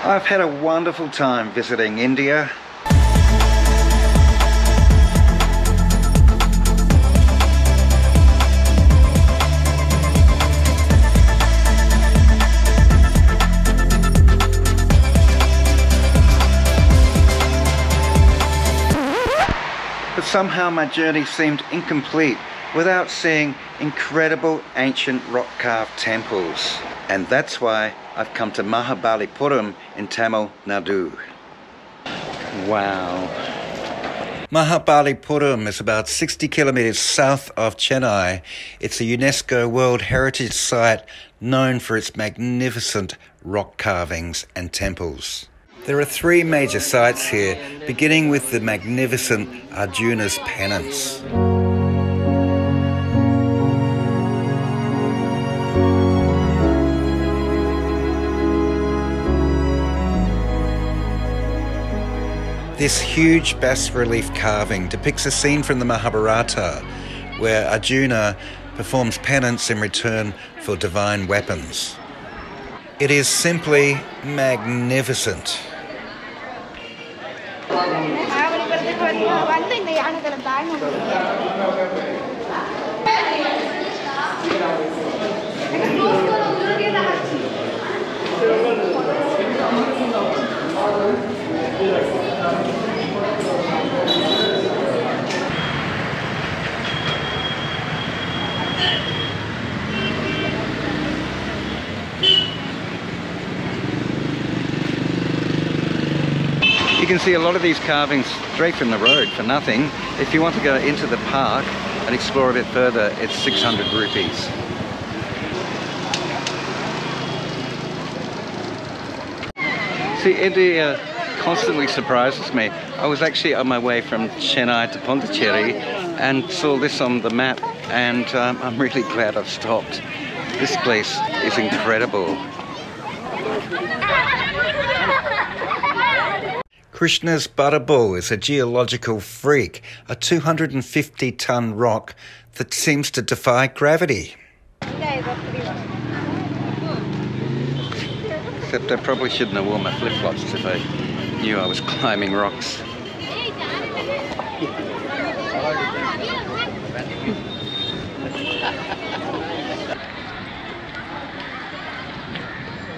I've had a wonderful time visiting India. But somehow my journey seemed incomplete without seeing incredible ancient rock-carved temples. And that's why I've come to Mahabalipuram in Tamil Nadu. Wow. Mahabalipuram is about 60 kilometers south of Chennai. It's a UNESCO World Heritage Site known for its magnificent rock carvings and temples. There are three major sites here, beginning with the magnificent Arjuna's penance. This huge bas-relief carving depicts a scene from the Mahabharata, where Arjuna performs penance in return for divine weapons. It is simply magnificent. You can see a lot of these carvings straight from the road for nothing. If you want to go into the park and explore a bit further, it's 600 rupees. See, India constantly surprises me. I was actually on my way from Chennai to Pondicherry and saw this on the map, and I'm really glad I've stopped. This place is incredible. Krishna's Butterball is a geological freak, a 250-ton rock that seems to defy gravity. Except I probably shouldn't have worn my flip-flops if I knew I was climbing rocks.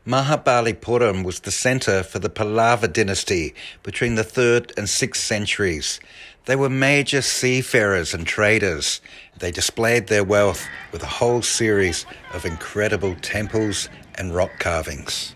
Mahabalipuram was the centre for the Pallava dynasty between the 3rd and 6th centuries. They were major seafarers and traders. They displayed their wealth with a whole series of incredible temples and rock carvings.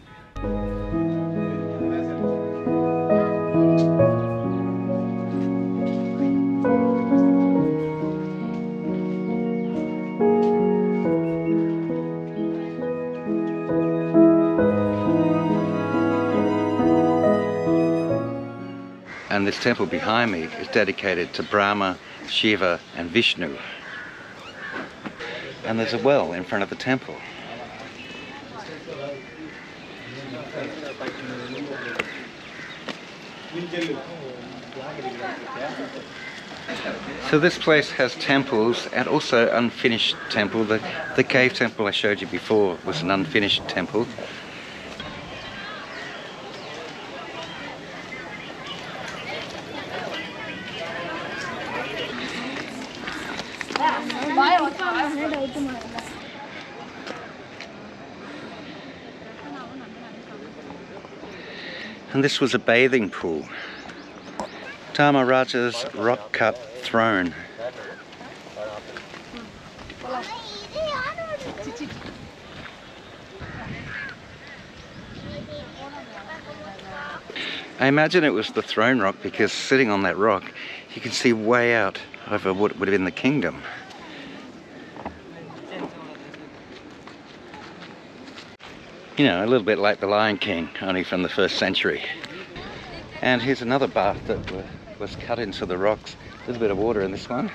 And this temple behind me is dedicated to Brahma, Shiva and Vishnu. And there's a well in front of the temple. So this place has temples and also unfinished temple. The cave temple I showed you before was an unfinished temple. And this was a bathing pool. Dharmaraja's rock-cut throne. I imagine it was the throne rock because sitting on that rock you can see way out over what would have been the kingdom. You know, a little bit like the Lion King, only from the 1st century. And here's another bath that was cut into the rocks. A little bit of water in this one.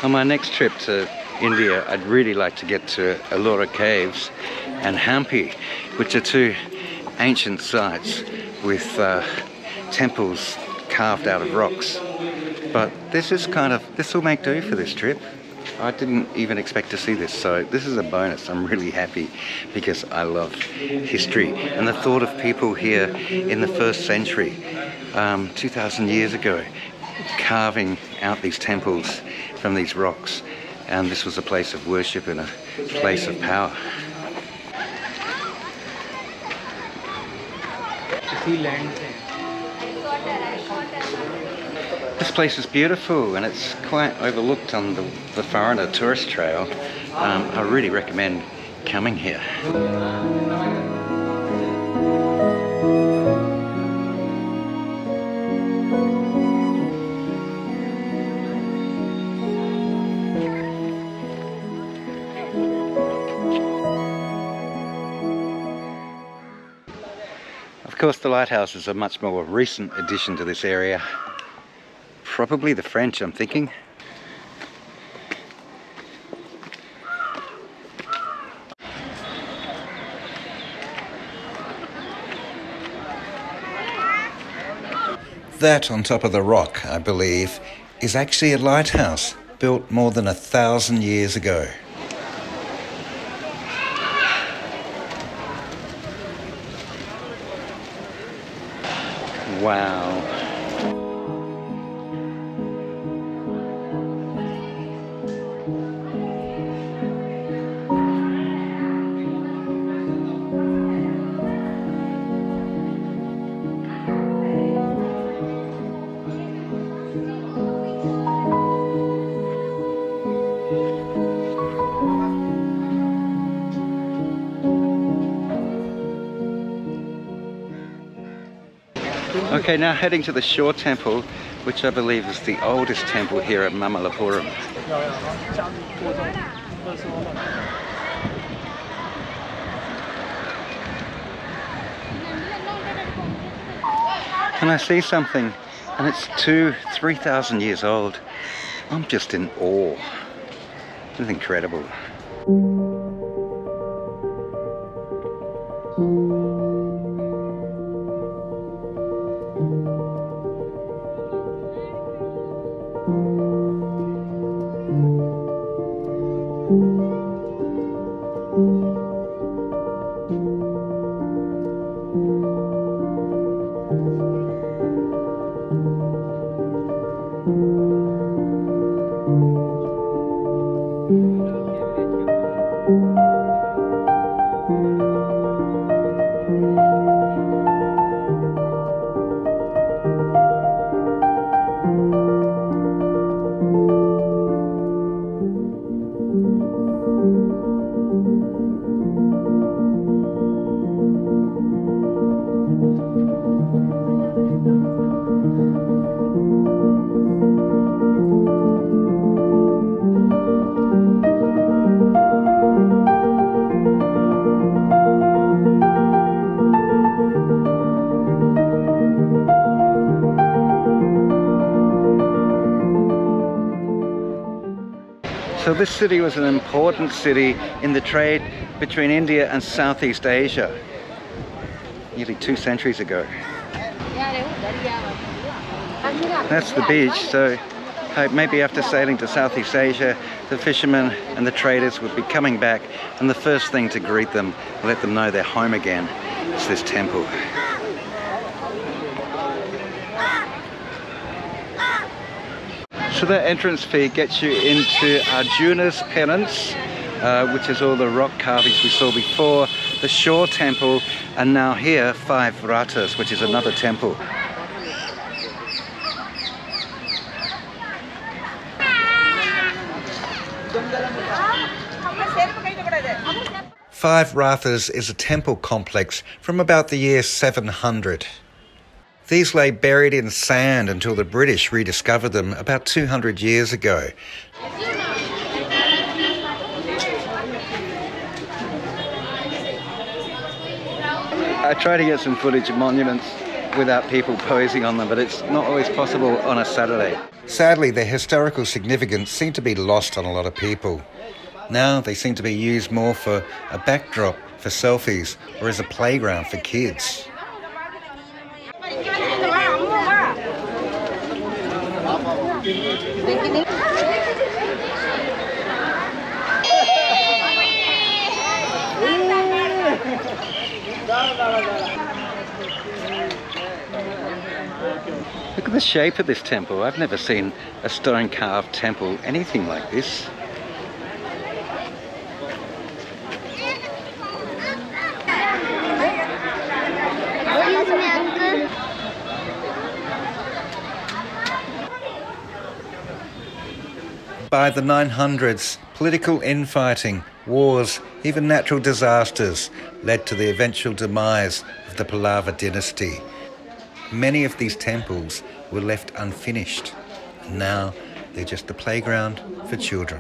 On my next trip to India, I'd really like to get to Ellora Caves and Hampi, which are two ancient sites with temples carved out of rocks. But this will make do for this trip. I didn't even expect to see this, so this is a bonus. I'm really happy because I love history and the thought of people here in the 1st century, 2,000 years ago, carving out these temples from these rocks, and this was a place of worship and a place of power. This place is beautiful and it's quite overlooked on the foreigner tourist trail. I really recommend coming here. Of course, the lighthouse is a much more recent addition to this area. Probably the French, I'm thinking. That on top of the rock, I believe, is actually a lighthouse built more than 1,000 years ago. Wow. Okay, now heading to the shore temple, which I believe is the oldest temple here at Mahabalipuram. And I see something, and it's 3,000 years old. I'm just in awe. It's incredible. So this city was an important city in the trade between India and Southeast Asia, nearly 2 centuries ago. That's the beach, so maybe after sailing to Southeast Asia, the fishermen and the traders would be coming back, and the first thing to greet them, let them know they're home again, is this temple. So that entrance fee gets you into Arjuna's penance, which is all the rock carvings we saw before, the shore temple, and now here 5 rathas, which is another temple. Five Rathas is a temple complex from about the year 700. These lay buried in sand until the British rediscovered them about 200 years ago. I try to get some footage of monuments without people posing on them, but it's not always possible on a Saturday. Sadly, their historical significance seemed to be lost on a lot of people. Now they seem to be used more for a backdrop for selfies or as a playground for kids. Look at the shape of this temple. I've never seen a stone carved temple anything like this. By the 900s, political infighting, wars, even natural disasters led to the eventual demise of the Pallava dynasty. Many of these temples were left unfinished, and now they're just a playground for children.